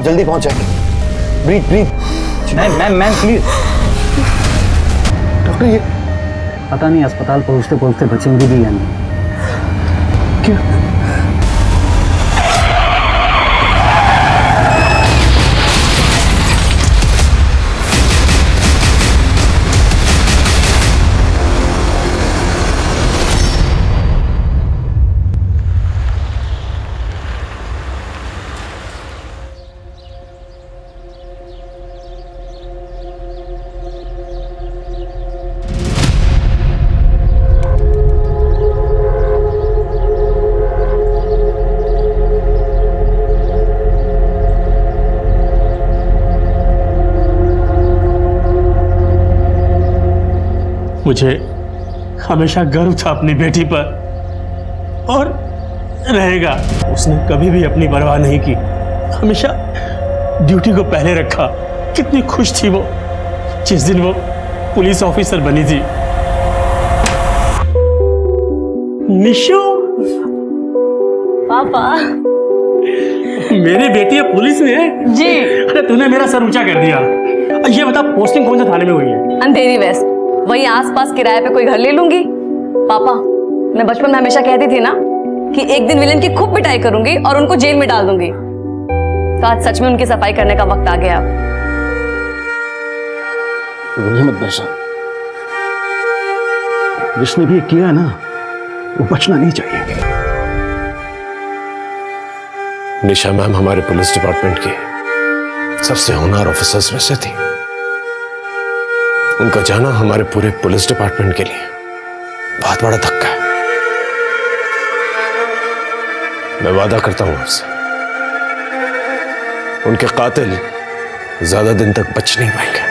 जल्दी पहुंच जाएंगे। Breathe breathe. Ma'am please. Doctor ये पता नहीं अस्पताल पहुंचते पहुंचते बचेंगी भी या नहीं। क्यों? मुझे हमेशा गर्व था अपनी बेटी पर और रहेगा। उसने कभी भी अपनी परवाह नहीं की, हमेशा ड्यूटी को पहले रखा। कितनी खुश थी वो जिस दिन वो पुलिस ऑफिसर बनी थी। निशु पापा, मेरी बेटी है पुलिस में है जी। अरे तूने मेरा सर ऊंचा कर दिया। ये बता पोस्टिंग कौन से थाने में हुई है? अंधेरी वेस्ट, वही आसपास किराए पे कोई घर ले लूंगी। पापा, मैं बचपन में हमेशा कहती थी ना कि एक दिन विलेन की खूब पिटाई करूंगी और उनको जेल में डाल दूंगी। तो आज सच में उनकी सफाई करने का वक्त आ गया। मत बचा, जिसने भी किया ना वो बचना नहीं चाहिए। निशा मैम हमारे पुलिस डिपार्टमेंट की सबसे होनहार ऑफिसर्स में से थी। उनका जाना हमारे पूरे पुलिस डिपार्टमेंट के लिए बहुत बड़ा धक्का है। मैं वादा करता हूं आपसे, उनके कातिल ज्यादा दिन तक बच नहीं पाएंगे।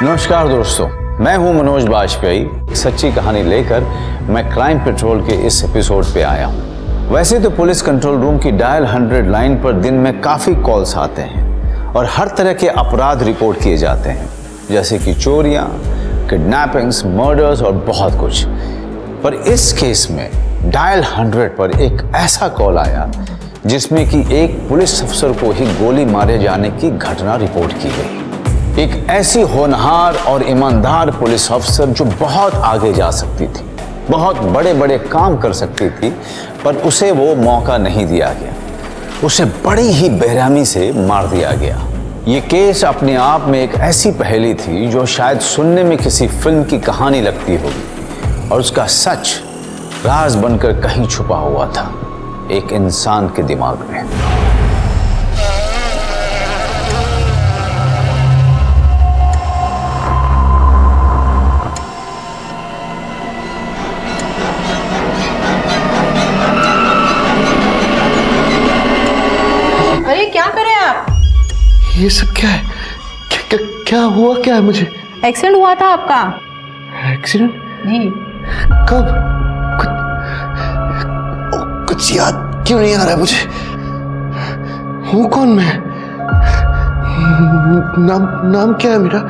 नमस्कार दोस्तों, मैं हूं मनोज बाजपेयी। सच्ची कहानी लेकर मैं क्राइम पेट्रोल के इस एपिसोड पे आया हूं। वैसे तो पुलिस कंट्रोल रूम की डायल 100 लाइन पर दिन में काफ़ी कॉल्स आते हैं और हर तरह के अपराध रिपोर्ट किए जाते हैं, जैसे कि चोरियां, किडनैपिंग्स, मर्डर्स और बहुत कुछ। पर इस केस में डायल 100 पर एक ऐसा कॉल आया जिसमें कि एक पुलिस अफसर को ही गोली मारे जाने की घटना रिपोर्ट की गई। एक ऐसी होनहार और ईमानदार पुलिस अफसर जो बहुत आगे जा सकती थी, बहुत बड़े बड़े काम कर सकती थी, पर उसे वो मौका नहीं दिया गया। उसे बड़ी ही बेरहमी से मार दिया गया। ये केस अपने आप में एक ऐसी पहेली थी जो शायद सुनने में किसी फिल्म की कहानी लगती होगी, और उसका सच राज बनकर कहीं छुपा हुआ था, एक इंसान के दिमाग में। ये सब क्या है? क्या हुआ? क्या है? मुझे एक्सीडेंट हुआ था आपका। एक्सीडेंट? जी। कब? कुछ याद क्यों नहीं आ रहा है मुझे? हूँ कौन मैं? नाम क्या है मेरा?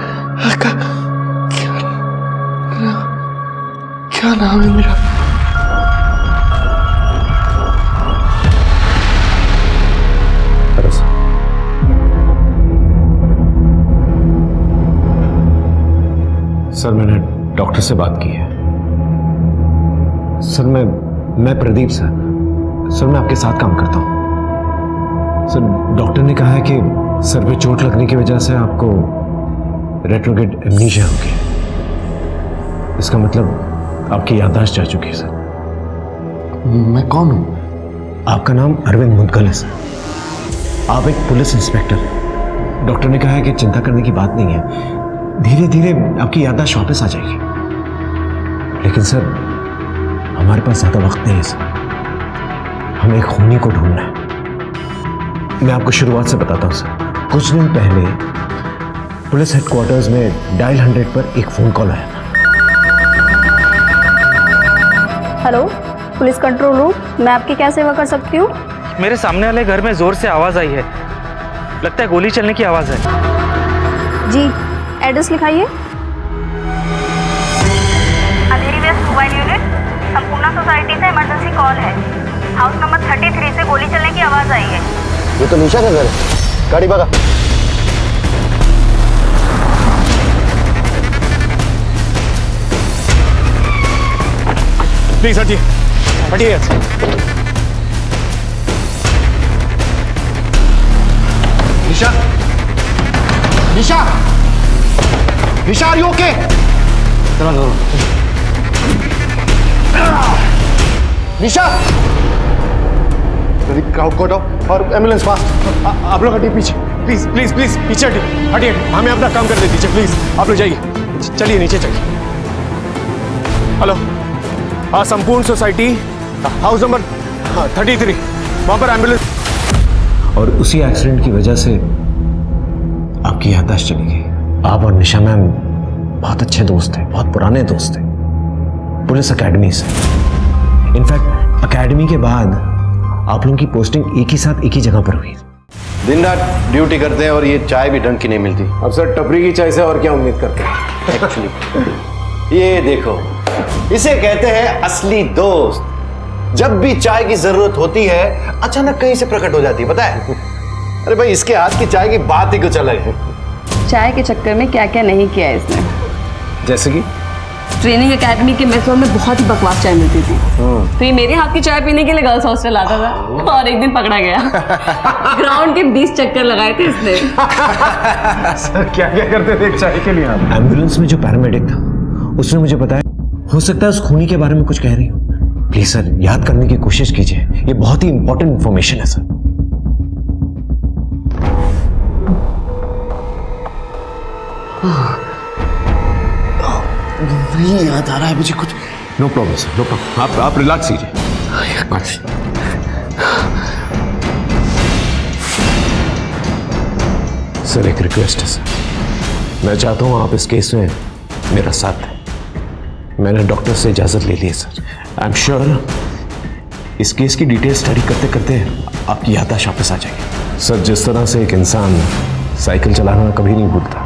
क्या नाम है मेरा? सर मैंने डॉक्टर से बात की है। सर मैं प्रदीप सर मैं आपके साथ काम करता हूं। सर डॉक्टर ने कहा है कि सर पे चोट लगने की वजह से आपको रेट्रोग्रेड एमनीशिया हो गया। इसका मतलब आपकी याददाश्त जा चुकी है सर। मैं कौन हूं? आपका नाम अरविंद मुदगल है सर। आप एक पुलिस इंस्पेक्टर हैं। डॉक्टर ने कहा है कि चिंता करने की बात नहीं है, धीरे धीरे आपकी याददाश्त वापस आ जाएगी। लेकिन सर हमारे पास ज्यादा वक्त नहीं है सर, हमें एक खूनी को ढूंढना है। मैं आपको शुरुआत से बताता हूं सर। कुछ दिन पहले पुलिस हेडक्वार्टर्स में डायल 100 पर एक फोन कॉल आया था। हेलो, पुलिस कंट्रोल रूम, मैं आपकी क्या सेवा कर सकती हूँ? मेरे सामने वाले घर में जोर से आवाज आई है, लगता है गोली चलने की आवाज है। जी, एड्रेस लिखाइए। अंधेरी waste mobile unit, Sampurna society से इमरजेंसी कॉल है। हाउस नंबर 33 से गोली चलने की आवाज आई है। ये तो निशा का घर है। गाड़ी भगा। प्लीज हटिए, हटिए यहाँ से। निशा, निशा, निशा, आर यू ओके? चलो निशा, जल्दी क्राउड को हटाओ और एम्बुलेंस फास्ट। आप लोग हटिए पीछे, प्लीज प्लीज प्लीज पीछे हटिए, हटिए, हमें अपना काम करने दीजिए प्लीज। आप लोग जाइए, चलिए नीचे चलिए। हेलो, हाँ, संपूर्ण सोसाइटी हाउस नंबर 33, वहां पर एम्बुलेंस। और उसी एक्सीडेंट की वजह से आपकी याददाश्त चली गई। आप और निशा मैम बहुत अच्छे दोस्त थे, बहुत पुराने दोस्त थे, पुलिस एकेडमी से। इनफैक्ट एकेडमी के बाद आप लोगों की पोस्टिंग एक ही साथ एक ही जगह पर हुई। दिन रात ड्यूटी करते हैं और ये चाय भी ढंग की नहीं मिलती। अब सर टपरी की चाय से और क्या उम्मीद करते हैं एक्चुअली ये देखो, इसे कहते हैं असली दोस्त। जब भी चाय की जरूरत होती है अचानक कहीं से प्रकट हो जाती है, पता है? अरे भाई, इसके हाथ की चाय की बात ही कुछ अलग है। चाय के चक्कर में क्या क्या नहीं किया है इसने। जैसे कि ट्रेनिंग एकेडमी के मेस हॉल में बहुत ही बकवास चाय मिलती थी, तो ये मेरे हाथ की चाय पीने के लिए गर्ल्स हॉस्टल आता था और एक दिन पकड़ा गया। ग्राउंड के 20 चक्कर लगाए थे इसने। सर क्या क्या करते थे चाय के लिए आप? एम्बुलेंस में जो पैरामेडिक था उसने मुझे बताया, हो सकता है उस खूनी के बारे में कुछ कह रही हूँ। प्लीज सर, याद करने की कोशिश कीजिए, ये बहुत ही इंपॉर्टेंट इंफॉर्मेशन है सर। नहीं याद आ रहा है मुझे कुछ। No problem sir, no problem, आप रिलैक्स कीजिए। सर एक रिक्वेस्ट है सर, मैं चाहता हूँ आप इस केस में मेरा साथ दें। मैंने डॉक्टर से इजाज़त ले ली है सर। आई एम श्योर इस केस की डिटेल स्टडी करते करते आपकी याददाश्त वापस आ जाएगी। सर, जिस तरह से एक इंसान साइकिल चलाना कभी नहीं भूलता,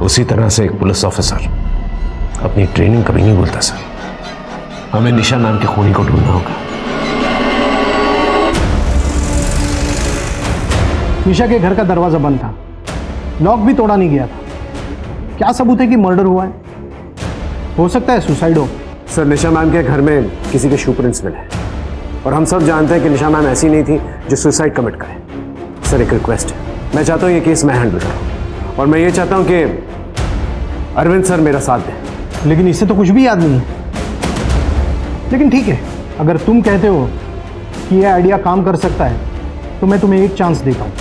उसी तरह से एक पुलिस ऑफिसर अपनी ट्रेनिंग कभी नहीं भूलता सर। हमें निशा नाम के खूनी को ढूंढना होगा। निशा के घर का दरवाजा बंद था, लॉक भी तोड़ा नहीं गया था। क्या सबूत है कि मर्डर हुआ है? हो सकता है सुसाइड हो। सर, निशा मैम के घर में किसी के शू प्रिंट्स मिले और हम सब जानते हैं कि निशा मैम ऐसी नहीं थी जो सुसाइड कमिट करे। सर एक रिक्वेस्ट है, मैं चाहता हूँ ये केस मैं हैंडल करूँ और मैं ये चाहता हूँ कि अरविंद सर मेरा साथ दें। लेकिन इससे तो कुछ भी याद नहीं है। लेकिन ठीक है, अगर तुम कहते हो कि यह आइडिया काम कर सकता है तो मैं तुम्हें एक चांस देता हूँ।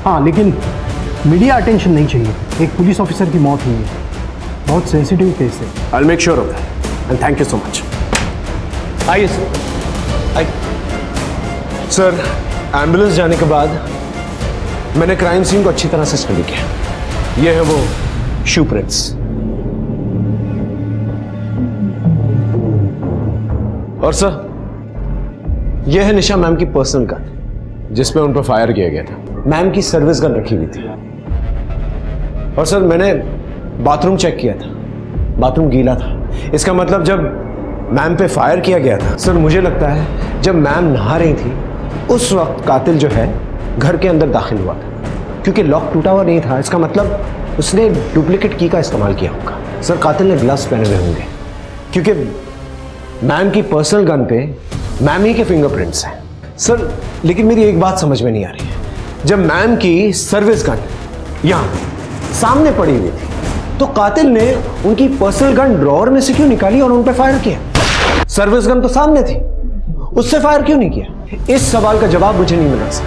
हाँ, लेकिन मीडिया अटेंशन नहीं चाहिए। एक पुलिस ऑफिसर की मौत हुई है, बहुत सेंसिटिव केस है। I will make sure of that and thank you so much. आइए सर, आइए। सर, एम्बुलेंस जाने के बाद मैंने क्राइम सीन को अच्छी तरह से स्टडी किया। ये है वो शू प्रिंट्स और सर ये है निशा मैम की पर्सनल गन जिसमें उन पर फायर किया गया था। मैम की सर्विस गन रखी हुई थी। और सर मैंने बाथरूम चेक किया था, बाथरूम गीला था। इसका मतलब जब मैम पे फायर किया गया था, सर मुझे लगता है जब मैम नहा रही थी उस वक्त कातिल जो है घर के अंदर दाखिल हुआ था, क्योंकि लॉक टूटा हुआ नहीं था। इसका मतलब उसने डुप्लीकेट की का इस्तेमाल किया होगा। सर कातिल ने ग्लव्स पहने हुए होंगे क्योंकि मैम की पर्सनल गन पे मैम ही के फिंगरप्रिंट्स हैं। सर लेकिन मेरी एक बात समझ में नहीं आ रही है, जब मैम की सर्विस गन यहां सामने पड़ी हुई थी तो कातिल ने उनकी पर्सनल गन ड्रॉअर में से क्यों निकाली और उन पर फायर किया? सर्विस गन तो सामने थी, उससे फायर क्यों नहीं किया? इस सवाल का जवाब मुझे नहीं मिला सर।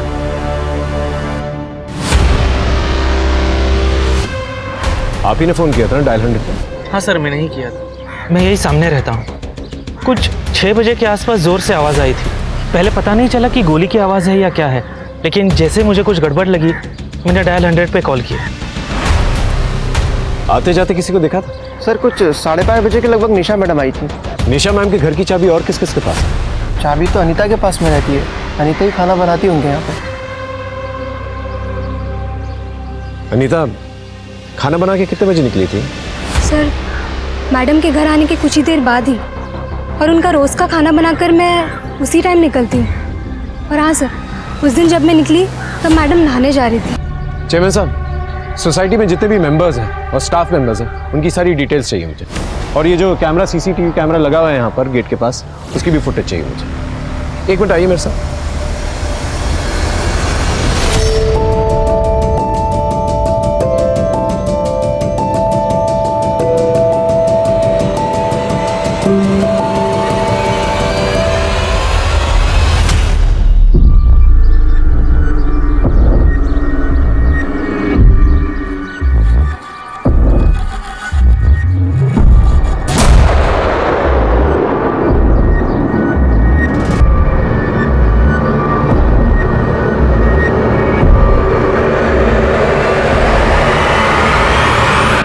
आप ही ने फोन किया था ना डायल 100 पे? हाँ सर, मैंने ही किया था। मैं यही सामने रहता हूँ। कुछ 6 बजे के आसपास ज़ोर से आवाज़ आई थी। पहले पता नहीं चला कि गोली की आवाज़ है या क्या है, लेकिन जैसे मुझे कुछ गड़बड़ लगी मैंने डायल 100 पे कॉल किया। आते जाते किसी को देखा था? सर कुछ 5:30 बजे के लगभग निशा मैडम आई थी। निशा मैम के घर की चाबी और किस किस के पास है? चाबी तो अनीता के पास में रहती है, अनीता ही खाना बनाती होंगे यहाँ पे। अनीता खाना बना के कितने बजे निकली थी? सर मैडम के घर आने के कुछ ही देर बाद ही, और उनका रोज़ का खाना बनाकर मैं उसी टाइम निकलती हूँ। और हाँ सर, उस दिन जब मैं निकली तब मैडम नहाने जा रही थी। चेयरमैन साहब, सोसाइटी में जितने भी मेंबर्स हैं और स्टाफ मेंबर्स हैं, उनकी सारी डिटेल्स चाहिए मुझे। और ये जो कैमरा, सीसीटीवी कैमरा लगा हुआ है यहाँ पर गेट के पास, उसकी भी फुटेज चाहिए मुझे। एक मिनट आइए मेरे साथ।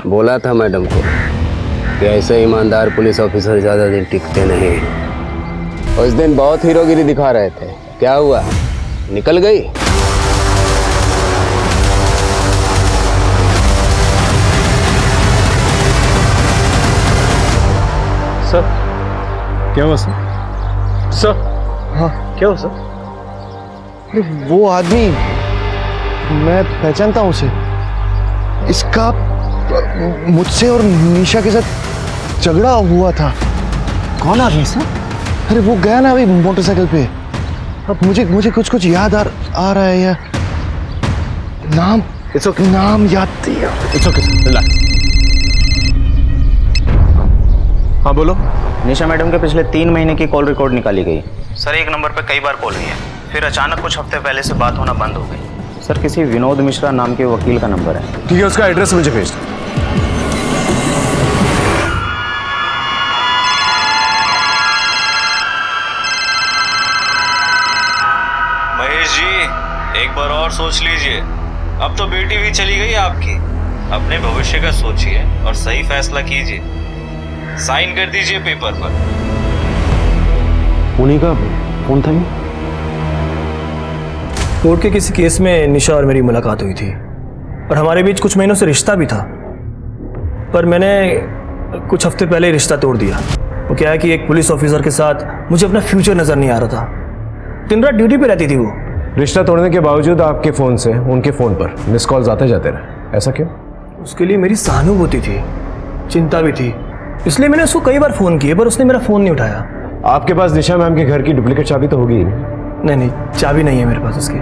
बोला था मैडम को कि ऐसे ईमानदार पुलिस ऑफिसर ज़्यादा दिन टिकते नहीं। उस दिन बहुत हीरोगिरी दिखा रहे थे, क्या हुआ, निकल गई? सर क्या हुआ सर? सर हाँ क्या हुआ सर? वो आदमी, मैं पहचानता हूँ उसे। इसका मुझसे और निशा के साथ झगड़ा हुआ था। कौन आदमी सर? अरे वो गया ना अभी मोटरसाइकिल पे। अब मुझे कुछ याद आ रहा है यार। नाम नाम याद दिया। It's okay, relax. हाँ बोलो। निशा मैडम के पिछले 3 महीने की कॉल रिकॉर्ड निकाली गई। सर एक नंबर पर कई बार कॉल हुई है, फिर अचानक कुछ हफ्ते पहले से बात होना बंद हो गई। सर किसी विनोद मिश्रा नाम के वकील का नंबर है। ठीक है, उसका एड्रेस मुझे भेज दो। महेश जी, एक बार और सोच लीजिए। अब तो बेटी भी चली गई आपकी। अपने भविष्य का सोचिए और सही फैसला कीजिए। साइन कर दीजिए पेपर पर। उन्हीं का फोन था ये? कोर्ट के किसी केस में निशा और मेरी मुलाकात हुई थी और हमारे बीच कुछ महीनों से रिश्ता भी था, पर मैंने कुछ हफ्ते पहले रिश्ता तोड़ दिया। वो क्या है कि एक पुलिस ऑफिसर के साथ मुझे अपना फ्यूचर नजर नहीं आ रहा था। दिन रात ड्यूटी पे रहती थी वो। रिश्ता तोड़ने के बावजूद आपके फोन से उनके फोन पर मिस कॉल्स आते जाते रहे, ऐसा क्यों? उसके लिए मेरी सहानुभूति थी, चिंता भी थी, इसलिए मैंने उसको कई बार फोन किए, पर उसने मेरा फोन नहीं उठाया। आपके पास निशा मैम के घर की डुप्लीकेट चाबी तो होगी ही नहीं? नहीं, चाबी नहीं है मेरे पास उसकी।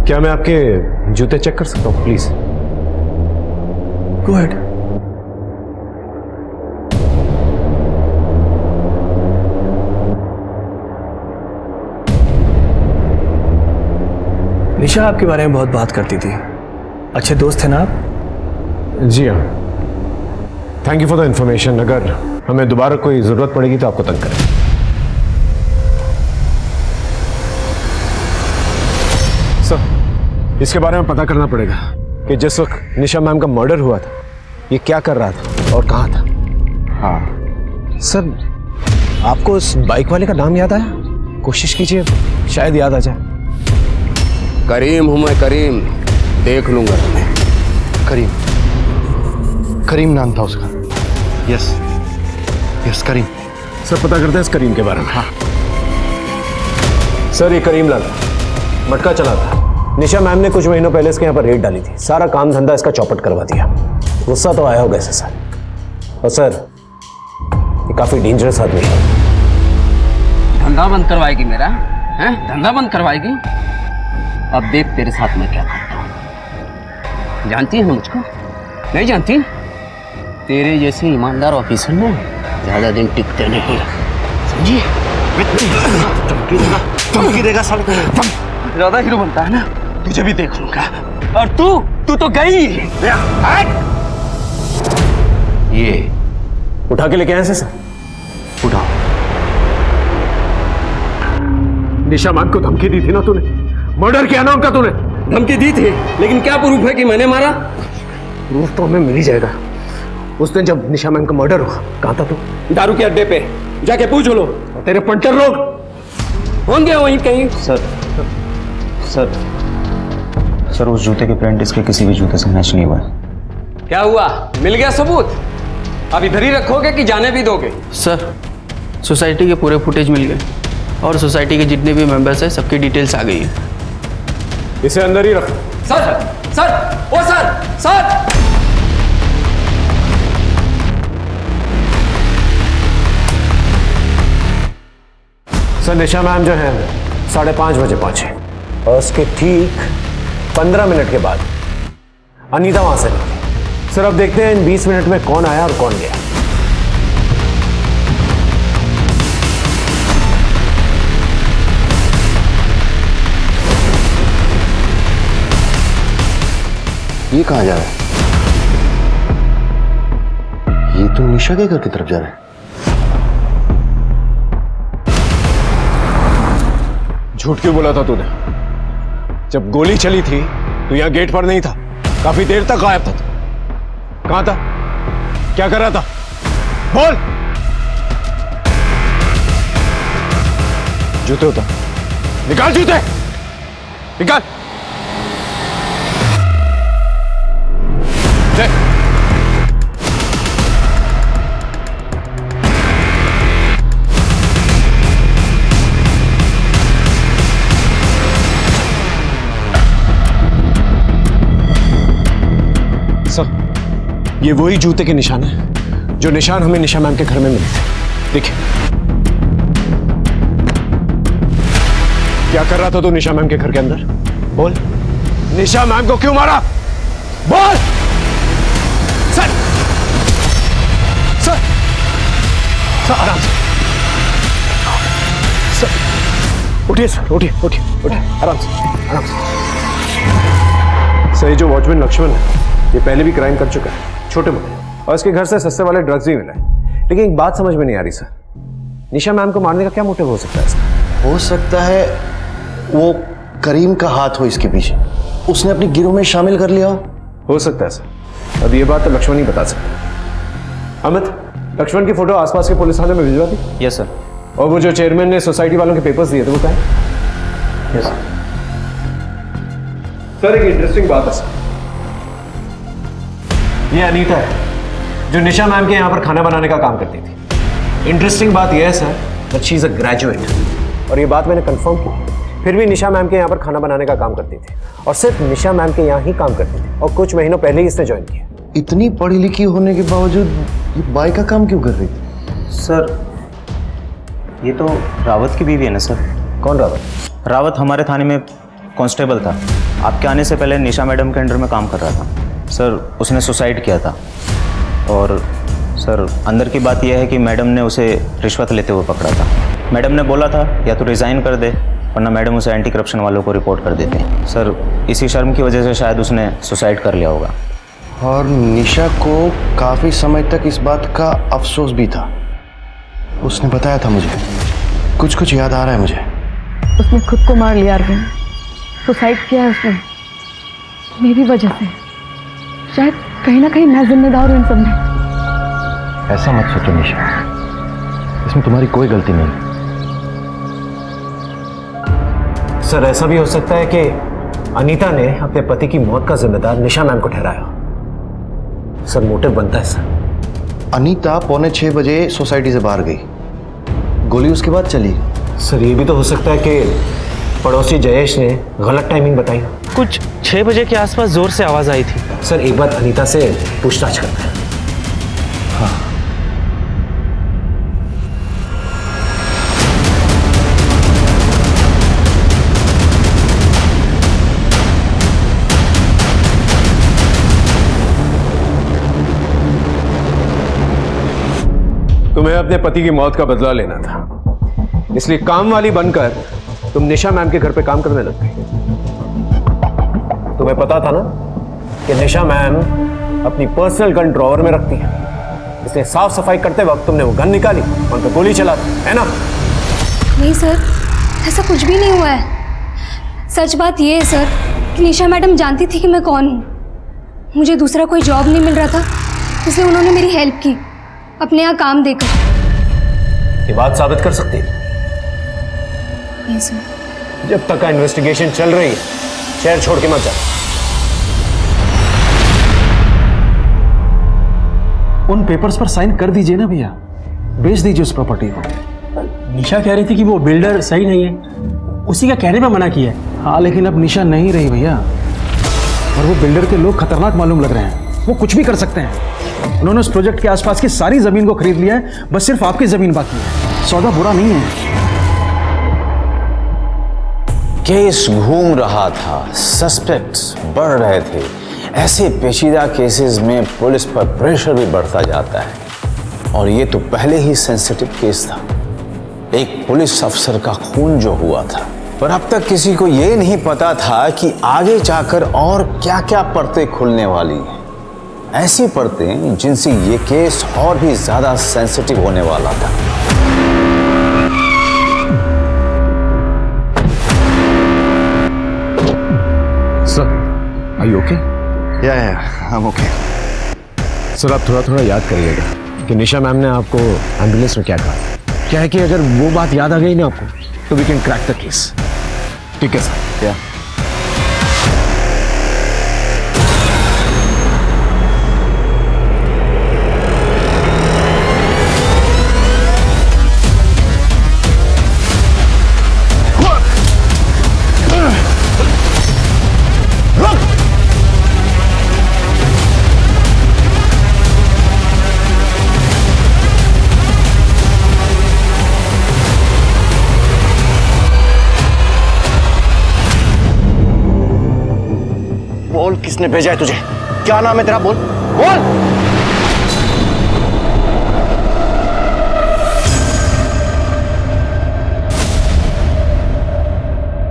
क्या मैं आपके जूते चेक कर सकता हूँ प्लीज? Go ahead. निशा आपके बारे में बहुत बात करती थी। अच्छे दोस्त थे ना आप? जी हाँ, thank you for the information. अगर हमें दोबारा कोई जरूरत पड़ेगी तो आपको तंग करें। सर इसके बारे में पता करना पड़ेगा कि जिस वक्त निशा मैम का मर्डर हुआ था ये क्या कर रहा था और कहाँ था। हाँ सर, आपको उस बाइक वाले का नाम याद आया? कोशिश कीजिए, शायद याद आ जाए। करीम हूं मैं, करीम, देख लूंगा तुम्हें। करीम नाम था उसका। यस करीम। सर पता करते हैं इस करीम के बारे में। हाँ सर, ये करीम लाल मटका चला था। निशा मैम ने कुछ महीनों पहले इसके यहाँ पर रेड डाली थी, सारा काम धंधा इसका चौपट करवा दिया। गुस्सा तो आया होगा इसे सर। और सर ये काफी डेंजरस आदमी है। धंधा बंद करवाएगी मेरा? हैं, धंधा बंद करवाएगी? अब देख तेरे साथ मैं क्या करता हूँ। जानती है मुझको? नहीं जानती? तेरे जैसे ईमानदार ऑफिसर ना ज्यादा दिन टिकते नहीं, समझी? धमकी देगा साले को। ज्यादा हीरो बनता है ना, तुझे भी देख लूंगा। और तू तो गई। ये उठा के लेके आए सर? उठाओ। निशा मैम को धमकी दी थी ना तूने? मर्डर किया ना उनका तूने? धमकी दी थी, लेकिन क्या प्रूफ है कि मैंने मारा? प्रूफ तो हमें मिल ही जाएगा। उस दिन जब निशा मैम का मर्डर हुआ कहाँ था तू? दारू के अड्डे पे जाके पूछ लो। तेरे पंटर लोग होंगे वहीं कहीं। सर सर उस जूते के प्रिंट इसके किसी भी जूते से मैच नहीं हुआ है। क्या हुआ, मिल गया सबूत? अब इधर ही रखोगे कि जाने भी दोगे? सर सोसाइटी के पूरे फुटेज मिल गए और सोसाइटी के जितने भी मेंबर्स हैं सबकी डिटेल्स आ गई है। इसे अंदर ही रखो। सर सर ओ सर सर सर निशा मैम जो है 5:30 बजे पहुंचे और उसके ठीक 15 मिनट के बाद अनीता वहां से निकली। सर अब देखते हैं इन 20 मिनट में कौन आया और कौन गया। ये कहाँ जा रहा है? ये तो निशा के घर की तरफ जा रहा है। झूठ क्यों बोला था तूने? जब गोली चली थी तो यहां गेट पर नहीं था, काफी देर तक गायब था तू। कहां था? क्या कर रहा था? बोल। जूते उतार, निकाल जूते, निकाल। दे। ये वही जूते के निशान है जो निशान हमें निशा मैम के घर में मिले थे। देखिए क्या कर रहा था तू निशा मैम के घर के अंदर? बोल। निशा मैम को क्यों मारा? बोल। सर सर सर आराम से। सर उठिए सर, उठिए उठिए उठिए, आराम से आराम से। सर ये जो वॉचमैन लक्ष्मण है ये पहले भी क्राइम कर चुका है, छोटे मोटे, और इसके घर से सस्ते वाले ड्रग्स भी मिले हैं। लेकिन एक बात समझ में नहीं आ रही सर, निशा मैम को मारने का क्या मोटिव हो सकता है इसका? हो सकता है वो करीम का हाथ हो इसके पीछे, उसने अपने गिरोह में शामिल कर लिया हो सकता है सर। अब ये बात तो लक्ष्मण ही बता सकता। अमित, लक्ष्मण की फोटो आसपास के पुलिस थाने में भिजवा दी। Yes sir. और वो जो चेयरमैन ने सोसाइटी वालों के पेपर्स दिए थे वो कहाँ है? Yes sir. एक इंटरेस्टिंग बात है सर, ये अनीता है जो निशा मैम के यहाँ पर खाना बनाने का काम करती थी। इंटरेस्टिंग बात यह है sir that she is a graduate, और ये बात मैंने कंफर्म की। फिर भी निशा मैम के यहाँ पर खाना बनाने का काम करती थी और सिर्फ निशा मैम के यहाँ ही काम करती थी, और कुछ महीनों पहले ही इसने ज्वाइन किया। इतनी पढ़ी लिखी होने के बावजूद ये बाई का काम क्यों कर रही थी? सर ये तो रावत की बीवी है ना सर। कौन रावत? रावत हमारे थाने में कांस्टेबल था, आपके आने से पहले निशा मैडम के अंडर में काम कर रहा था सर। उसने सुसाइड किया था, और सर अंदर की बात यह है कि मैडम ने उसे रिश्वत लेते हुए पकड़ा था। मैडम ने बोला था या तो रिज़ाइन कर दे, वरना मैडम उसे एंटी करप्शन वालों को रिपोर्ट कर देते हैं सर। इसी शर्म की वजह से शायद उसने सुसाइड कर लिया होगा। और निशा को काफी समय तक इस बात का अफसोस भी था, उसने बताया था मुझे। कुछ याद आ रहा है मुझे। उसने खुद को मार लिया अरविंद, सुसाइड किया है उसने मेरी वजह से। शायद कहीं ना कहीं मैं जिम्मेदार हूं इन सब में। ऐसा मत सोचो निशा, इसमें तुम्हारी कोई गलती नहीं। सर ऐसा भी हो सकता है कि अनीता ने अपने पति की मौत का जिम्मेदार निशा मैम को ठहराया। सर मोटिव बनता है सर। अनीता 5:45 बजे सोसाइटी से बाहर गई, गोली उसके बाद चली। सर ये भी तो हो सकता है कि पड़ोसी जयेश ने गलत टाइमिंग बताई। कुछ 6 बजे के आसपास जोर से आवाज आई थी। सर एक बार अनीता से पूछताछ करते हैं। हाँ। तुम्हें अपने पति की मौत का बदला लेना था, इसलिए काम वाली बनकर तुम निशा मैम के घर पे काम करने लग गई। तुम्हें पता था ना कि निशा मैम अपनी पर्सनल गन ड्रॉवर में रखती है, इसलिए साफ सफाई करते वक्त तुमने वो गन निकाली और उन पर गोली चला दी, है ना? नहीं सर, ऐसा कुछ भी नहीं हुआ है। सच बात ये है सर कि निशा मैडम जानती थी कि मैं कौन हूँ। मुझे दूसरा कोई जॉब नहीं मिल रहा था, इसलिए उन्होंने मेरी हेल्प की अपने यहाँ काम देकर। ये बात साबित कर सकती है? नहीं सर। जब तक का इन्वेस्टिगेशन चल रही है, शहर छोड़ के मत जा। उन पेपर्स पर साइन कर दीजिए ना भैया, बेच दीजिए उस प्रॉपर्टी को। निशा कह रही थी कि वो बिल्डर सही नहीं है, उसी का कहने पे मना किया है। हाँ लेकिन अब निशा नहीं रही भैया, और वो बिल्डर के लोग खतरनाक मालूम लग रहे हैं, वो कुछ भी कर सकते हैं। उन्होंने उस प्रोजेक्ट के आसपास की सारी जमीन को खरीद लिया है, बस सिर्फ आपकी जमीन बाकी है। सौदा बुरा नहीं है। केस घूम रहा था, सस्पेक्ट्स बढ़ रहे थे। ऐसे पेचीदा केसेस में पुलिस पर प्रेशर भी बढ़ता जाता है, और ये तो पहले ही सेंसिटिव केस था, एक पुलिस अफसर का खून जो हुआ था। पर अब तक किसी को ये नहीं पता था कि आगे जाकर और क्या क्या परतें खुलने वाली हैं, ऐसी परतें जिनसे ये केस और भी ज्यादा सेंसिटिव होने वाला था। Sir, are you okay? या आई एम ओके। सर आप थोड़ा थोड़ा याद करिएगा कि निशा मैम ने आपको एम्बुलेंस में क्या कहा। क्या है कि अगर वो बात याद आ गई ना आपको, तो we can crack the case. ठीक है सर। या बोल, किसने भेजा है तुझे? क्या नाम है तेरा? बोल बोल।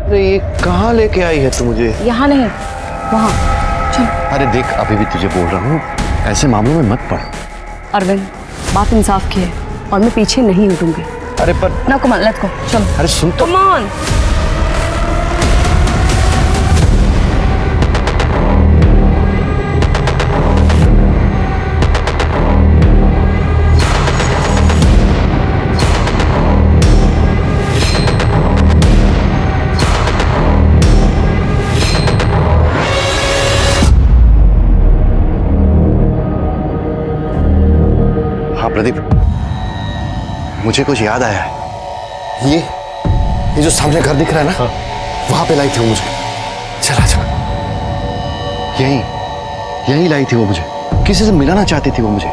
अरे ये कहाँ लेके आई है तू मुझे? यहाँ नहीं, वहाँ। चल। अरे देख, अभी भी तुझे बोल रहा हूँ, ऐसे मामलों में मत पड़। अरविंद, बात इंसाफ की है और मैं पीछे नहीं हटूंगी। अरे पर ना कम ऑन, लेट्स गो, चलो। अरे सुन तो। Come on. हाँ प्रदीप, मुझे कुछ याद आया है। ये जो सामने घर दिख रहा है ना, वहां पे लाई थी वो मुझे। चला चला, यही लाई थी वो मुझे। किसी से मिलाना चाहती थी वो मुझे।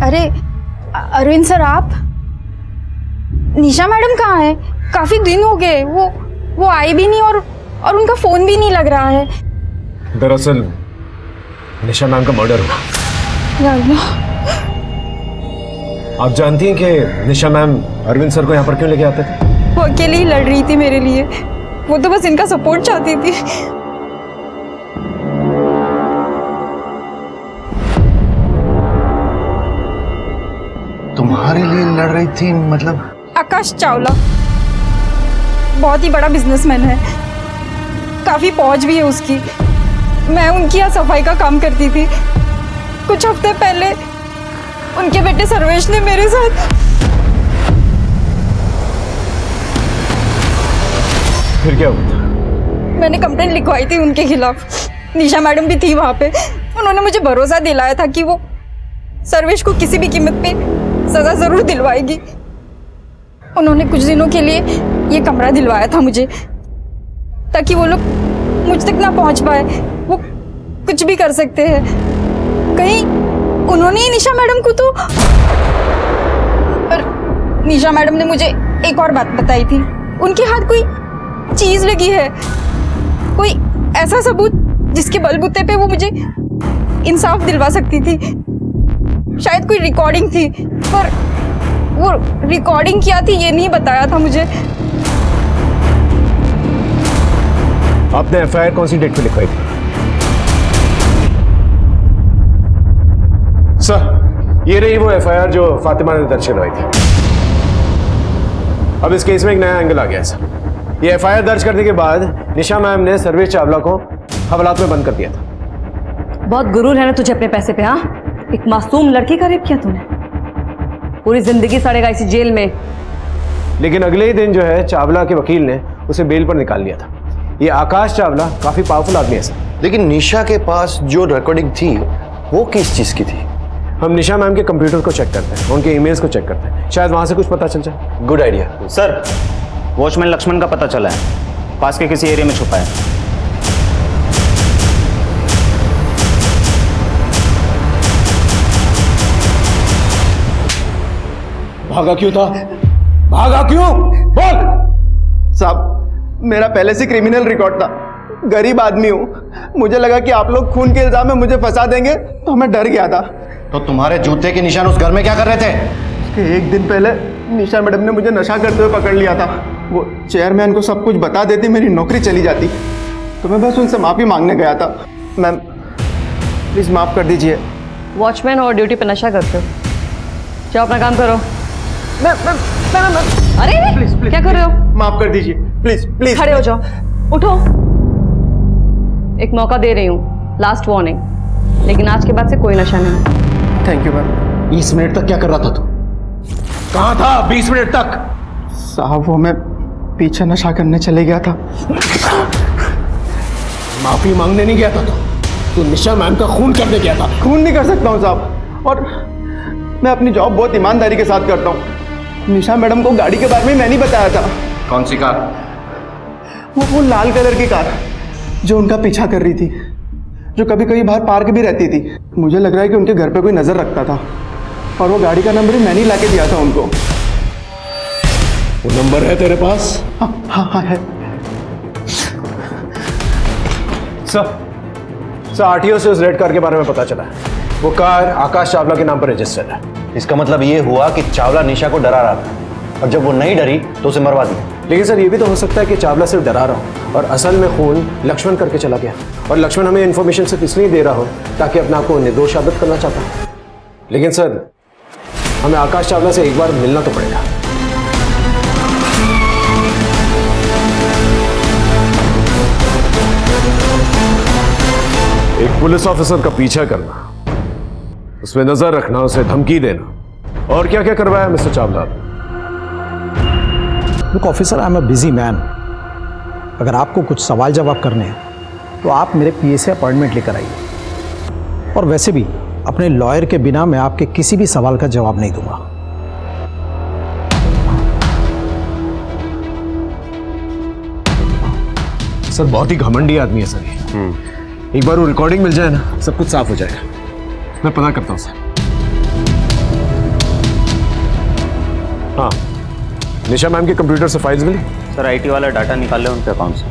अरे अरविंद सर, आप? निशा मैडम कहाँ है? काफी दिन हो गए, वो आई भी नहीं और उनका फोन भी नहीं लग रहा है। दरअसल निशा मैम का मर्डर हुआ। या अल्लाह। आप जानती हैं कि निशा मैम अरविंद सर को यहाँ पर क्यों लेके आते थे? वो अकेले ही लड़ रही थी मेरे लिए, वो तो बस इनका सपोर्ट चाहती थी। तुम्हारे लिए लड़ रही थी मतलब? आकाश चावला बहुत ही बड़ा बिजनेसमैन है, काफी पहुंच भी है उसकी। मैं उनकी यहाँ सफाई का काम करती थी। कुछ हफ्ते पहले उनके बेटे सर्वेश ने मेरे साथ। फिर क्या हुआ? मैंने कंप्लेंट लिखवाई थी उनके खिलाफ। निशा मैडम भी थी वहां पे। उन्होंने मुझे भरोसा दिलाया था कि वो सर्वेश को किसी भी कीमत पे सजा जरूर दिलवाएगी। उन्होंने कुछ दिनों के लिए ये कमरा दिलवाया था मुझे, ताकि वो लोग मुझ तक ना पहुंच पाए। वो कुछ भी कर सकते हैं। कहीं उन्होंने ही निशा मैडम को तो। और निशा मैडम ने मुझे एक और बात बताई थी, उनके हाथ कोई चीज लगी है, कोई ऐसा सबूत जिसके बलबूते पे वो मुझे इंसाफ दिलवा सकती थी। शायद कोई रिकॉर्डिंग थी, पर वो रिकॉर्डिंग क्या थी ये नहीं बताया था मुझे। आपने एफआईआर कौन सी डेट पे लिखवाई थी? सर, ये रही वो एफआईआर जो फातिमा ने दर्ज करवाई थी। अब इस केस में एक नया एंगल आ गया है सर। ये एफआईआर दर्ज करने के बाद निशा मैम ने सर्वेश चावला को हवालात में बंद कर दिया था। बहुत गुरूर है ना तुझे अपने पैसे पे? हाँ, एक मासूम लड़की का रेप किया तूने। पूरी जिंदगी सड़ेगा इसी जेल में। लेकिन अगले ही दिन जो है चावला के वकील ने उसे बेल पर निकाल लिया था। ये आकाश चावला काफी पावरफुल आदमी है सर। लेकिन निशा के पास जो रिकॉर्डिंग थी वो किस चीज की थी? हम निशा मैम के कंप्यूटर को चेक करते हैं, उनके ईमेल्स को चेक करते हैं, शायद वहां से कुछ पता चल जाए। Good idea. Sir, watchman Lakshman का पता चला है, पास के किसी एरिया में छुपा है। भागा क्यों था? भागा क्यों? बोल। साहब, मेरा पहले से क्रिमिनल रिकॉर्ड था, गरीब आदमी हूँ, मुझे लगा कि आप लोग खून के इल्जाम में मुझे फंसा देंगे, तो मैं डर गया था। तो तुम्हारे जूते के निशान उस घर में क्या कर रहे थे? कि एक दिन पहले निशा मैडम ने मुझे नशा करते हुए पकड़ लिया था। वो चेयरमैन को सब कुछ बता देती, मेरी नौकरी चली जाती, तो मैं बस उनसे माफ़ी मांगने गया था। मैम प्लीज़ माफ़ कर दीजिए। वॉचमैन और ड्यूटी पे नशा करते हो, जाओ अपना काम करो। अरे प्लीज प्लीज क्या कर रहे हो? माफ कर दीजिए, प्लीज प्लीज। खड़े हो जाओ, उठो। एक मौका दे रही हूँ, लास्ट वार्निंग, लेकिन आज के बाद से कोई नशा नहीं। Thank you ma'am. 20 मिनट तक क्या कर रहा था तू? कहाँ था 20 मिनट तक? साहब वो मैं पीछे नशा करने चले गया था। माफी मांगने नहीं गया था तू निशा मैम का खून करने गया था। खून नहीं कर सकता हूँ साहब, और मैं अपनी जॉब बहुत ईमानदारी के साथ करता हूँ। निशा मैडम को गाड़ी के बारे में मैं नहीं बताया था। कौन सी कार? वो लाल कलर की कार जो उनका पीछा कर रही थी, जो कभी कभी बाहर पार्क भी रहती थी। मुझे लग रहा है कि उनके घर पे कोई नजर रखता था, और वो गाड़ी का नंबर ही मैंने लाके दिया था उनको। वो नंबर है तेरे पास? हाँ है। सर आरटीओ से उस रेड कार के बारे में पता चला है। वो कार आकाश चावला के नाम पर रजिस्टर्ड है। इसका मतलब ये हुआ कि चावला निशा को डरा रहा था, और जब वो नहीं डरी तो उसे मरवा दिया। लेकिन सर ये भी तो हो सकता है कि चावला सिर्फ डरा रहा हो और असल में खून लक्ष्मण करके चला गया, और लक्ष्मण हमें इन्फॉर्मेशन सिर्फ इसलिए दे रहा हो ताकि अपने आप को निर्दोष साबित करना चाहता है। लेकिन सर हमें आकाश चावला से एक बार मिलना तो पड़ेगा। एक पुलिस ऑफिसर का पीछा करना, उसमें नजर रखना, उसे धमकी देना, और क्या क्या करवाया mister Chawla? Look officer, I am a busy man. अगर आपको कुछ सवाल जवाब करने हैं तो आप मेरे पीए से अपॉइंटमेंट लेकर आइए, और वैसे भी अपने लॉयर के बिना मैं आपके किसी भी सवाल का जवाब नहीं दूंगा। सर बहुत ही घमंडी आदमी है सर ये। एक बार वो रिकॉर्डिंग मिल जाए ना, सब कुछ साफ हो जाएगा। मैं पता करता हूँ सर। हाँ, निशा मैम के कंप्यूटर से फाइल्स मिली? सर आईटी वाला डाटा निकाल ले उनके अकाउंट से,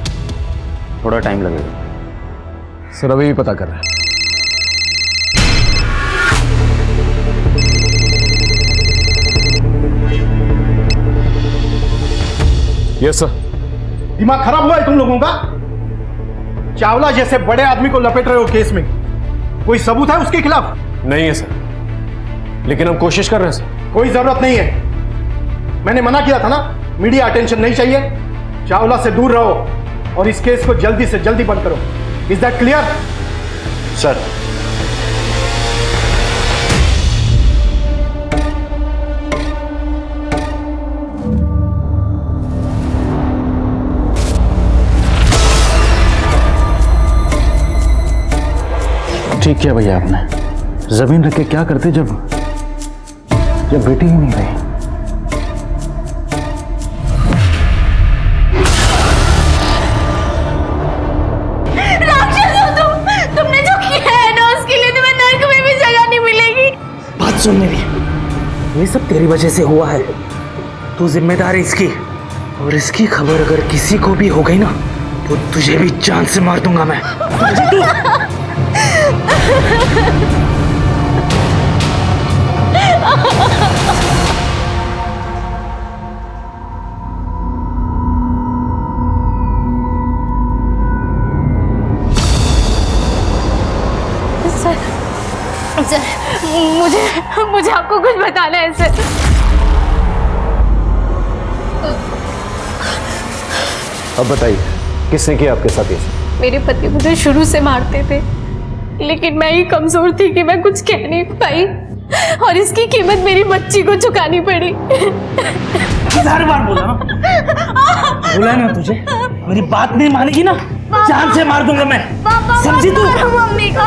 थोड़ा टाइम लगेगा। सर अभी भी पता कर रहे हैं। Yes sir. दिमाग खराब हुआ है तुम लोगों का? चावला जैसे बड़े आदमी को लपेट रहे हो केस में, कोई सबूत है उसके खिलाफ? नहीं है सर, लेकिन हम कोशिश कर रहे हैं सर। कोई जरूरत नहीं है, मैंने मना किया था ना, मीडिया अटेंशन नहीं चाहिए। चावला से दूर रहो और इस केस को जल्दी से जल्दी बंद करो। Is that clear? सर ठीक किया भैया आपने, जमीन रख के क्या करते जब बेटी ही नहीं रही। राक्षस हो तुमने जो किया है ना उसके लिए तुम्हें नर्क में भी जगह नहीं मिलेगी। बात सुन मेरी, ये सब तेरी वजह से हुआ है, तू जिम्मेदार है इसकी, और इसकी खबर अगर किसी को भी हो गई ना तो तुझे भी जान से मार दूंगा मैं। सर मुझे आपको कुछ बताना है सर। अब बताइए किसने किया आपके साथ ये? मेरे पति मुझे शुरू से मारते थे, लेकिन मैं ही कमजोर थी कि मैं कुछ कह नहीं पाई। और इसकी कीमत मेरी बच्ची को चुकानी पड़ी। हर बार बोला ना तुझे, मेरी बात नहीं मानेगी ना जान से मार दूंगा मैं, समझी तू? मम्मी को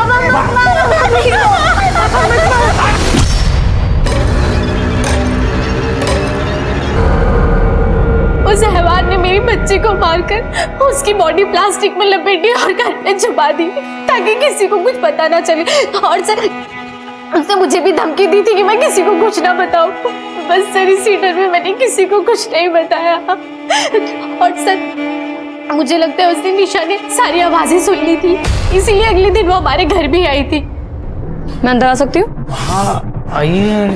उस हैवान ने मेरी बच्ची को मारकर उसकी बॉडी प्लास्टिक में लपेटी और घर में छुपा दी ताकि किसी को कुछ पता ना चले। और सर उसने मुझे भी धमकी दी थी कि मैं किसी को कुछ ना बताऊं। बस सर इसी डर में मैंने किसी को कुछ नहीं बताया। और सर मुझे लगता है उस दिन निशा ने सारी आवाजें सुन ली थी, इसीलिए अगले दिन वो हमारे घर भी आई थी। मैं अंदर आ सकती हूँ? हाँ आइए।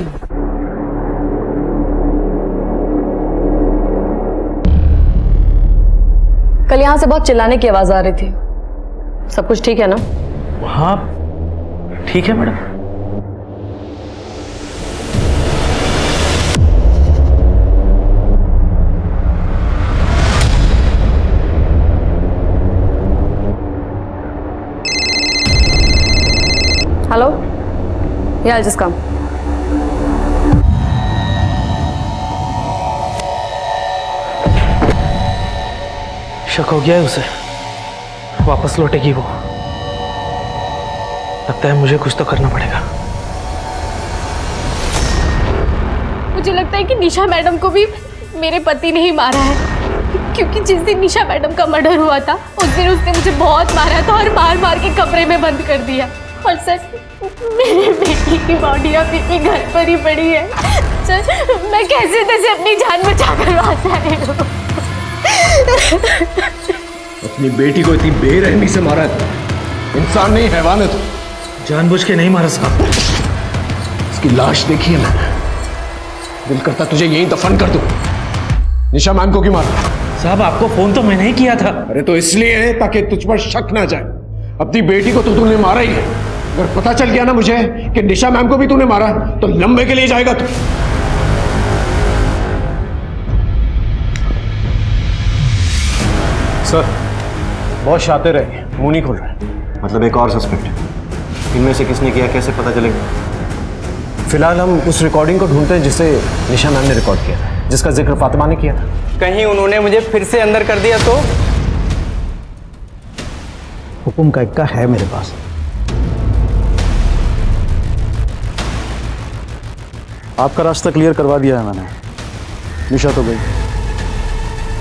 कल यहाँ से बहुत चिल्लाने की आवाज आ रही थी, सब कुछ ठीक है ना? हाँ ठीक है मैडम। हेलो, या जिस काम शक हो गया है उसे, वापस लौटेगी वो। लगता है मुझे कुछ तो करना पड़ेगा। मुझे लगता है कि निशा मैडम को भी मेरे पति ने ही मारा है, क्योंकि जिस दिन निशा मैडम का मर्डर हुआ था उस दिन उसने मुझे बहुत मारा था और मार मार के कमरे में बंद कर दिया। और सर मेरे बेटी की बॉडी अभी भी घर पर ही पड़ी है। सर मैं कैसे तैसे अपनी जान बचा कर वापस आई हूँ। अपनी बेटी को इतनी बेरहमी से मारा है, इंसान नहीं हैवान है। तो जानबूझ के नहीं मारा साहब। इसकी लाश देखी है मैंने, दिल करता तुझे यहीं दफन कर दूं। निशा मैम को क्यों मारा? साहब आपको फोन तो मैंने ही किया था। अरे तो इसलिए है ताकि तुझ पर शक ना जाए। अपनी बेटी को तो तूने मारा ही है, अगर पता चल गया ना मुझे कि निशा मैम को भी तूने मारा तो लंबे के लिए जाएगा तू। सर बहुत शातिर है, मुंह नहीं खोल रहा। मतलब एक और सस्पेक्ट है, इनमें से किसने किया कैसे पता चलेगा? फिलहाल हम उस रिकॉर्डिंग को ढूंढते हैं जिसे निशा मैम ने रिकॉर्ड किया था, जिसका जिक्र फातिमा ने किया था। कहीं उन्होंने मुझे फिर से अंदर कर दिया तो? हुक्म का इक्का है मेरे पास। आपका रास्ता क्लियर करवा दिया है मैंने। निशा तो गई,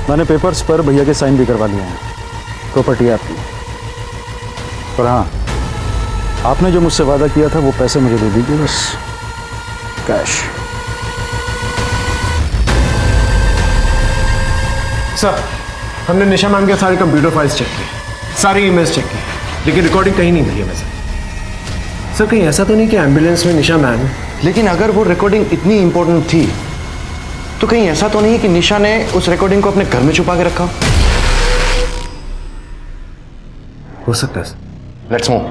मैंने पेपर्स पर भैया के साइन भी करवा लिए हैं, प्रॉपर्टी है आपकी। पर हाँ, आपने जो मुझसे वादा किया था वो पैसे मुझे दे दीजिए, बस कैश। सर हमने निशा मैम के सारे कंप्यूटर फाइल्स चेक किए, सारी ईमेल्स चेक की, लेकिन रिकॉर्डिंग कहीं नहीं मिली है वैसे। सर कहीं ऐसा तो नहीं कि एम्बुलेंस में निशा मैम? लेकिन अगर वो रिकॉर्डिंग इतनी इंपॉर्टेंट थी तो कहीं ऐसा तो नहीं कि निशा ने उस रिकॉर्डिंग को अपने घर में छुपा के रखा? हो सकता है। Let's move.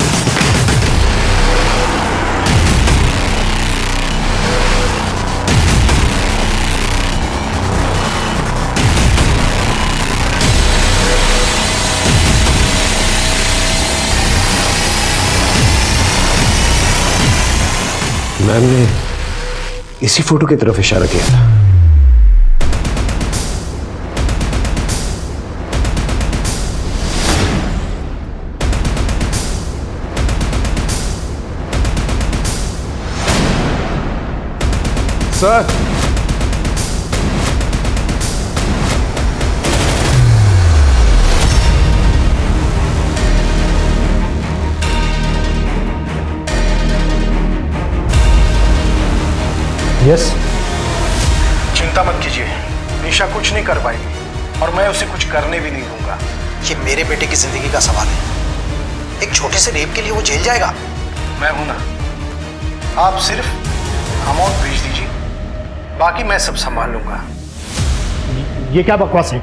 मैम ने इसी फोटो की तरफ इशारा किया था। Sir yes. चिंता मत कीजिए, निशा कुछ नहीं कर पाएगी और मैं उसे कुछ करने भी नहीं दूंगा। ये मेरे बेटे की जिंदगी का सवाल है, एक छोटे से रेप के लिए वो जेल जाएगा? मैं हूं ना, आप सिर्फ अमाउंट भेज दीजिए, बाकी मैं सब संभाल लूंगा। ये क्या बकवास है?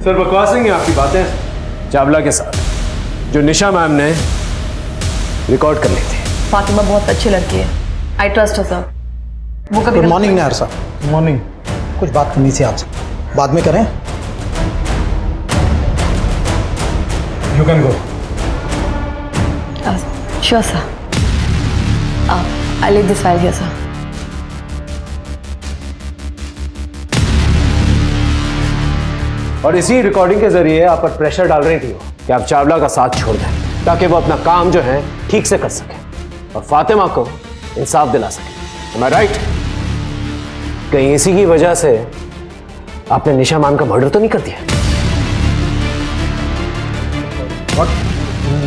सर बकवास नहीं है, आपकी बातें चावला के साथ जो निशा मैम ने रिकॉर्ड कर ली थी। फातिमा बहुत अच्छी लड़की है, आई ट्रस्ट हर सर। वो कभी गुड मॉर्निंग नायर साहब। मॉर्निंग। कुछ बात करनी थी आपसे, बाद में करें? You can go. Sure sir. आप I leave this file here sir. और इसी रिकॉर्डिंग के जरिए आप पर प्रेशर डाल रही थी वो कि आप चावला का साथ छोड़ दें ताकि वो अपना काम जो है ठीक से कर सके और फातिमा को इंसाफ दिला सके। Am I right? कहीं इसी की वजह से आपने निशा मैम का मर्डर तो नहीं कर दिया?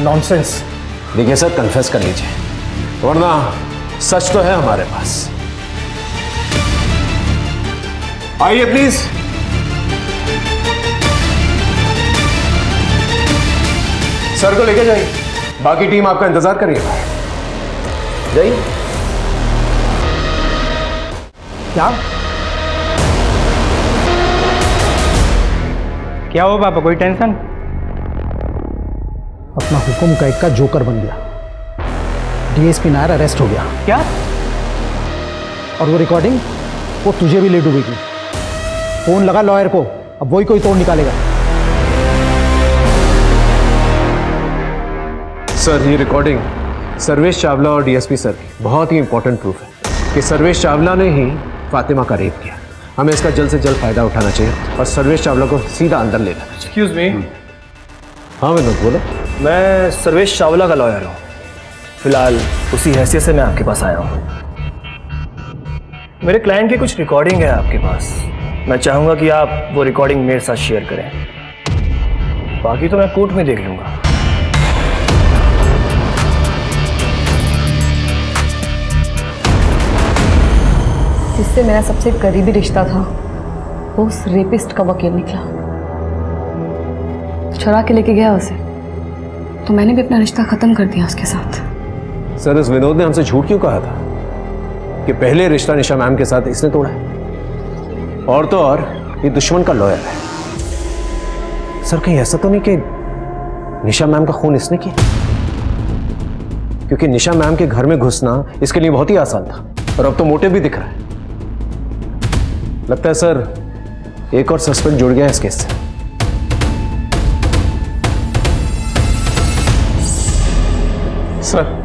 नॉनसेंस। देखिए सर, कन्फेस कर लीजिए वरना सच तो है हमारे पास। आइए प्लीज। सर को लेके जाइए, बाकी टीम आपका इंतजार कर रही है। जाइए। क्या हो पापा, कोई टेंशन? अपना हुकुम का इक्का जोकर बन गया। डीएसपी नायर अरेस्ट हो गया। क्या? और वो रिकॉर्डिंग वो तुझे भी ले डूबेगी। फोन लगा लॉयर को, अब वही कोई तोड़ निकालेगा। सर ये रिकॉर्डिंग सर्वेश चावला और डीएसपी सर की बहुत ही इंपॉर्टेंट प्रूफ है कि सर्वेश चावला ने ही फातिमा का रेप किया। हमें इसका जल्द से जल्द फायदा उठाना चाहिए और सर्वेश चावला को सीधा अंदर ले जाना चाहिए। Excuse me. हाँ विनोद बोलो। मैं सर्वेश चावला का लॉयर हूँ। फिलहाल उसी हैसियत से मैं आपके पास आया हूँ। मेरे क्लाइंट की कुछ रिकॉर्डिंग है आपके पास। मैं चाहूँगा कि आप वो रिकॉर्डिंग मेरे साथ शेयर करें, बाकी तो मैं कोर्ट में देख लूँगा। जिससे मेरा सबसे करीबी रिश्ता था वो उस रेपिस्ट का वकील निकला। चुरा के लेके गया उसे, तो मैंने भी अपना रिश्ता खत्म कर दिया उसके साथ। सर इस विनोद ने हमसे झूठ क्यों कहा था कि पहले रिश्ता निशा मैम के साथ इसने तोड़ा है? और तो और ये दुश्मन का लॉयर है। सर कहीं ऐसा तो नहीं कि निशा मैम का खून इसने किया? क्योंकि निशा मैम के घर में घुसना इसके लिए बहुत ही आसान था और अब तो मोटिव भी दिख रहा है। लगता है सर एक और सस्पेक्ट जुड़ गया है इस केस से। सर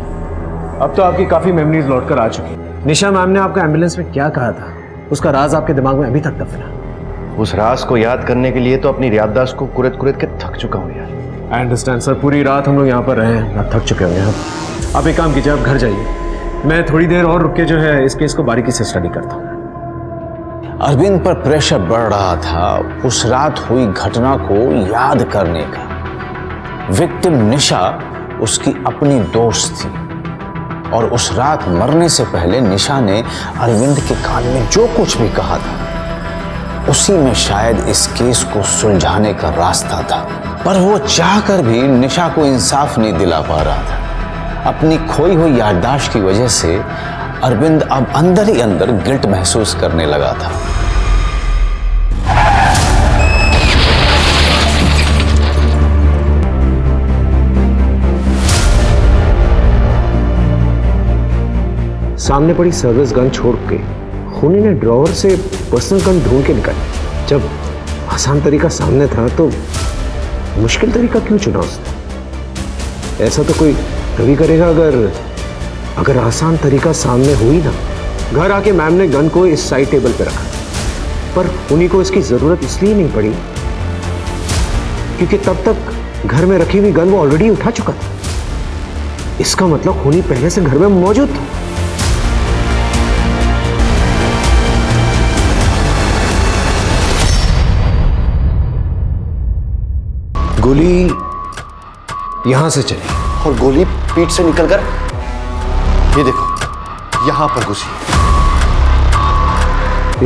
अब तो आपकी काफी मेमोरीज लौटकर आ चुकी। निशा मैम ने आपको एम्बुलेंस में क्या कहा था, उसका राज आपके दिमाग में अभी तक दफना। उस राज को याद करने के लिए तो अपनी याददाश्त को कुरेद कुरेद के थक चुका हूं यार। आई अंडरस्टैंड सर, पूरी रात हम लोग यहाँ पर रहे हैं, आप थक चुके होंगे। आप एक काम कीजिए, आप घर जाइए, मैं थोड़ी देर और रुक के जो है इस केस को बारीकी से स्टडी करता हूँ। अरविंद पर प्रेशर बढ़ रहा था उस रात हुई घटना को याद करने का। विक्टिम निशा उसकी अपनी दोस्त थी और उस रात मरने से पहले निशा ने अरविंद के कान में जो कुछ भी कहा था उसी में शायद इस केस को सुलझाने का रास्ता था। पर वो चाहकर भी निशा को इंसाफ नहीं दिला पा रहा था। अपनी खोई हुई याददाश्त की वजह से अरविंद अब अंदर ही अंदर गिल्ट महसूस करने लगा था। सामने पड़ी सर्विस गन छोड़ के खूनी ने ड्रॉवर से पर्सनल गन ढूंढ के निकाली। जब आसान तरीका सामने था तो मुश्किल तरीका क्यों चुना उसने? ऐसा तो कोई तभी करेगा अगर आसान तरीका सामने हुई ना। घर आके मैम ने गन को इस साइड टेबल पे रखा, पर उन्हीं को इसकी जरूरत इसलिए नहीं पड़ी क्योंकि तब तक घर में रखी हुई गन वो ऑलरेडी उठा चुका था। इसका मतलब खूनी पहले से घर में मौजूद था। गोली यहां से चली और गोली पीठ से निकलकर ये देखो यहां पर घुसी,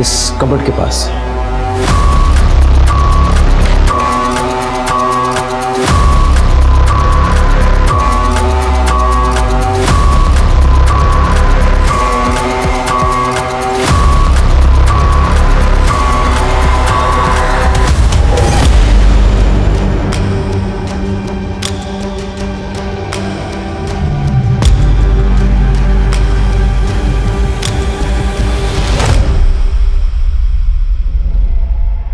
इस कबर्ड के पास।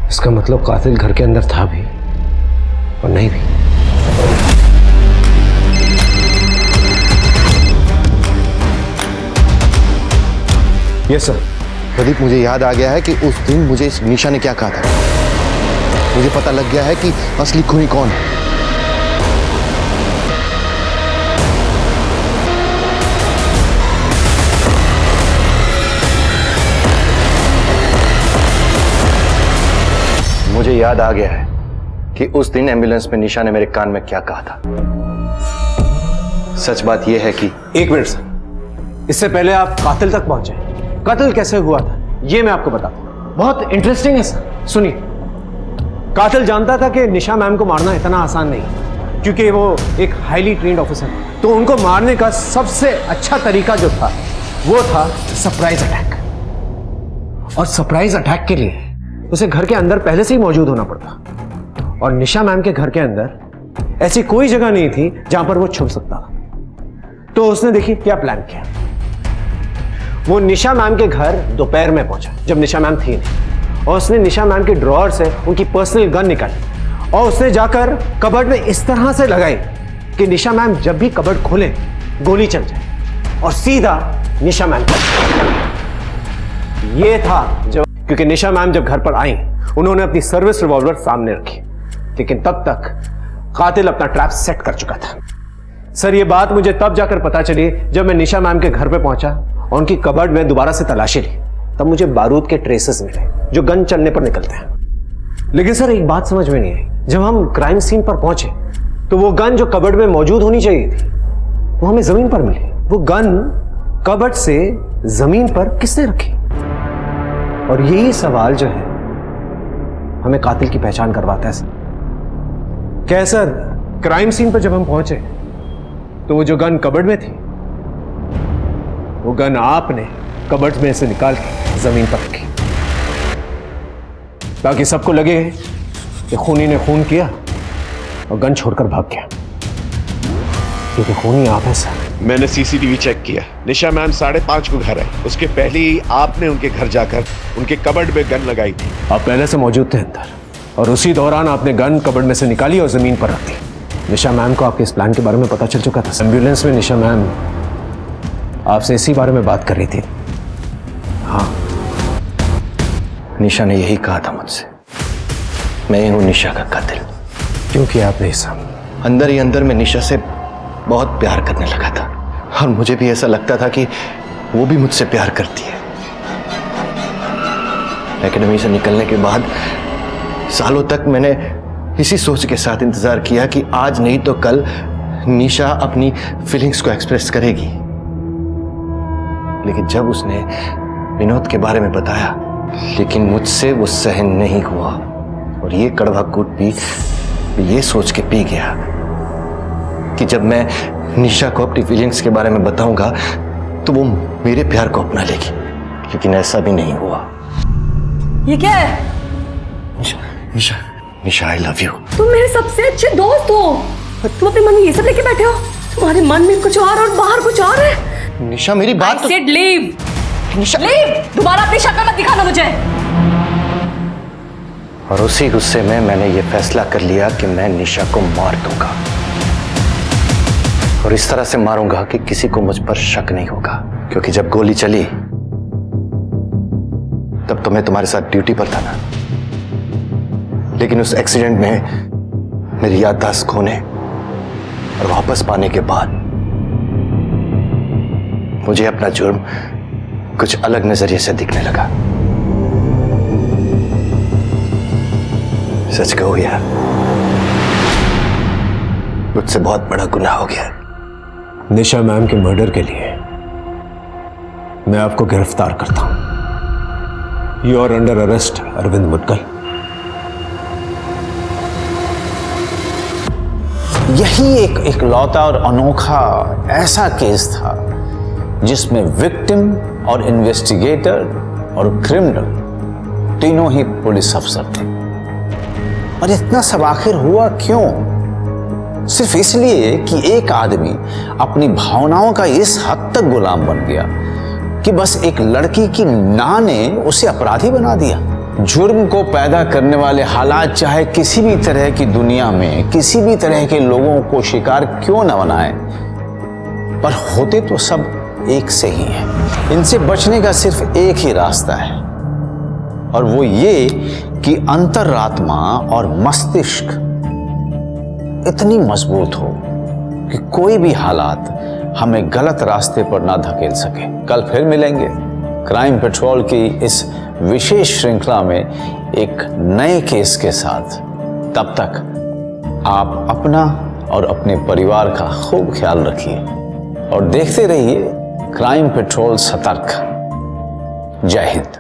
इसका मतलब कातिल घर के अंदर था भी और नहीं भी। Yes sir. प्रदीप, मुझे याद आ गया है कि उस दिन मुझे इस निशा ने क्या कहा था। मुझे पता लग गया है कि असली खूनी कौन है। मुझे याद आ गया है कि उस दिन एम्बुलेंस में निशा ने मेरे कान में क्या कहा था। सच बात यह है कि एक मिनट सर, इससे पहले आप कातिल तक पहुंचे। कत्ल कैसे हुआ था ये मैं आपको बताता हूं। बहुत इंटरेस्टिंग है सर, सुनिए। कातिल जानता था कि निशा मैम को मारना इतना आसान नहीं, क्योंकि वो एक हाईली ट्रेन्ड ऑफिसर है। तो उनको मारने का सबसे अच्छा तरीका जो था वो था सरप्राइज अटैक। और सरप्राइज अटैक के लिए उसे घर के अंदर पहले से ही मौजूद होना पड़ता, और निशा मैम के घर के अंदर ऐसी कोई जगह नहीं थी जहां पर वो छुप सकता था। तो उसने देखिए क्या प्लान किया। वो निशा मैम के घर दोपहर में पहुंचा जब निशा मैम थी नहीं, और उसने निशा मैम के ड्रॉअर से उनकी पर्सनल गन निकाली और उसने जाकर कबर्ड में इस तरह से लगाई कि निशा मैम जब भी कबर्ड खोले गोली चल जाए और सीधा निशा मैम पर। यह था जब, क्योंकि निशा मैम जब घर पर आई उन्होंने अपनी सर्विस रिवॉल्वर सामने रखी, लेकिन तब तक कातिल अपना ट्रैप सेट कर चुका था। सर, ये बात मुझे तब जाकर पता चली जब मैं निशा मैम के घर पे पहुंचा और उनकी कबर्ड में दोबारा से तलाशी ली। तब मुझे बारूद के ट्रेसेस मिले जो गन चलने पर निकलते हैं। लेकिन सर, एक बात समझ में नहीं आई। जब हम क्राइम सीन पर पहुंचे तो वो गन जो कबर्ड में मौजूद होनी चाहिए थी वो हमें जमीन पर मिली। वो गन कबर्ड से जमीन पर किसने रखी? और यही सवाल जो है हमें कातिल की पहचान करवाता है सर। क्या सर, क्राइम सीन पर जब हम पहुंचे तो वो जो गन कबर्ड में थी वो गन आपने कबर्ड में से निकाल के जमीन पर रखी, ताकि सबको लगे कि खूनी ने खून किया और गन छोड़कर भाग गया, क्योंकि खूनी आप है सर। मैंने सीसीटीवी चेक किया। निशा मैम 5:30 को घर आई। उसके पहले ही आपने उनके घर जाकर उनके कबर्ड में गन लगाई थी। आप पहले से मौजूद थे अंदर, और उसी दौरान आपने गन कबर्ड में से निकाली और जमीन पर रख दी। निशा मैम को आपके इस प्लान के बारे में पता चल चुका था। एम्बुलेंस में निशा मैम आपसे इसी बारे में बात कर रही थी। हाँ, निशा ने यही कहा था मुझसे, मैं ही हूं निशा का कातिल। क्योंकि आपने ये सब अंदर ही अंदर में निशा से बहुत प्यार करने लगा था, और मुझे भी ऐसा लगता था कि वो भी मुझसे प्यार करती है। एकेडमी से निकलने के बाद सालों तक मैंने इसी सोच के साथ इंतजार किया कि आज नहीं तो कल निशा अपनी फीलिंग्स को एक्सप्रेस करेगी। लेकिन जब उसने विनोद के बारे में बताया, लेकिन मुझसे वो सहन नहीं हुआ, और ये कड़वा कूट भी ये सोच के पी गया कि जब मैं निशा को अपनी फीलिंग्स के बारे में बताऊंगा तो वो मेरे प्यार को अपना लेगी। लेकिन ऐसा भी नहीं हुआ। ये क्या है? निशा, निशा, आई लव यू। तुम मेरे सबसे अच्छे दोस्त हो, तुम अपने मन में ये सब लेके बैठे हो। तुम्हारे मन में कुछ और बाहर कुछ और है। निशा, मेरी बात I said leave. Nisha, leave. दोबारा अपनी शक्ल मत दिखाना मुझे। और उसी गुस्से में मैंने ये फैसला कर लिया कि मैं निशा को मार दूंगा, और इस तरह से मारूंगा कि किसी को मुझ पर शक नहीं होगा। क्योंकि जब गोली चली तब तो मैं तुम्हारे साथ ड्यूटी पर था ना, लेकिन उस एक्सीडेंट में मेरी याददाश्त खोने और वापस पाने के बाद मुझे अपना जुर्म कुछ अलग नजरिए से दिखने लगा। सच कहो यार, मुझसे बहुत बड़ा गुनाह हो गया। निशा मैम के मर्डर के लिए मैं आपको गिरफ्तार करता हूं। You are under arrest Arvind Mudgal. यही एक लौता और अनोखा ऐसा केस था जिसमें विक्टिम और इन्वेस्टिगेटर और क्रिमिनल तीनों ही पुलिस अफसर थे। और इतना सब आखिर हुआ क्यों? सिर्फ इसलिए कि एक आदमी अपनी भावनाओं का इस हद तक गुलाम बन गया कि बस एक लड़की की ना ने उसे अपराधी बना दिया। जुर्म को पैदा करने वाले हालात चाहे किसी भी तरह की दुनिया में किसी भी तरह के लोगों को शिकार क्यों न बनाए, पर होते तो सब एक से ही है। इनसे बचने का सिर्फ एक ही रास्ता है, और वो ये कि अंतरात्मा और मस्तिष्क इतनी मजबूत हो कि कोई भी हालात हमें गलत रास्ते पर ना धकेल सके। कल फिर मिलेंगे क्राइम पेट्रोल की इस विशेष श्रृंखला में एक नए केस के साथ। तब तक आप अपना और अपने परिवार का खूब ख्याल रखिए और देखते रहिए क्राइम पेट्रोल सतर्क। जय हिंद।